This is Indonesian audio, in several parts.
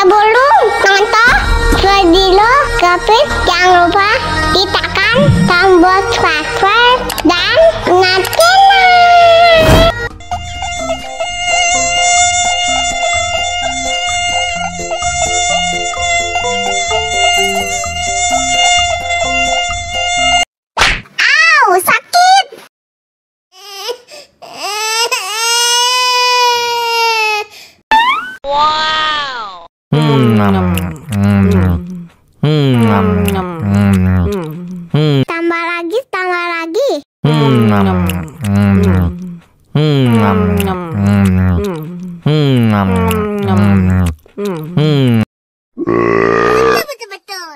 Sebelum nonton video Kepit, jangan lupa ditekan tombol subscribe dan nyalakan. Au, sakit. Wow. Tambah lagi, tambah lagi. Betul-betul.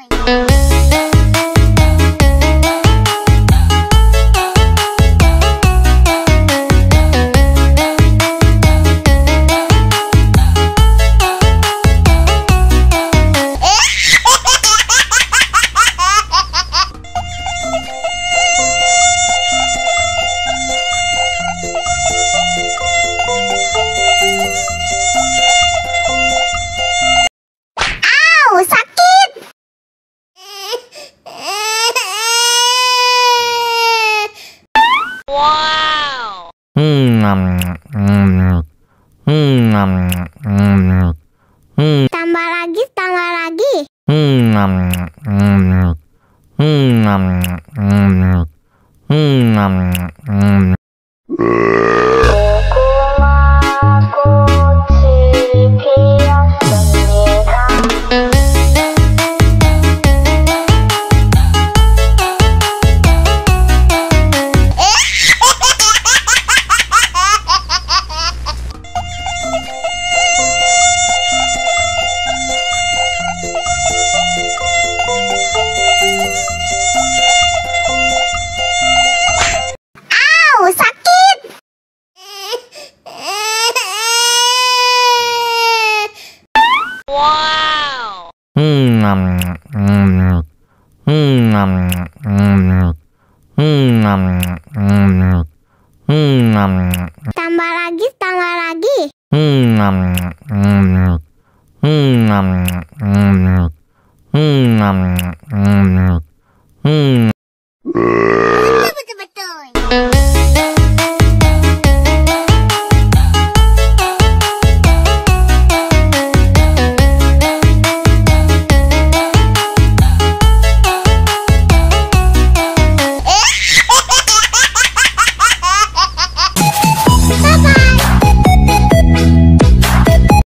Au, sakit. Wow. Tambah lagi, tambah lagi. Au, sakit. Wow. Tambah lagi, tambah lagi.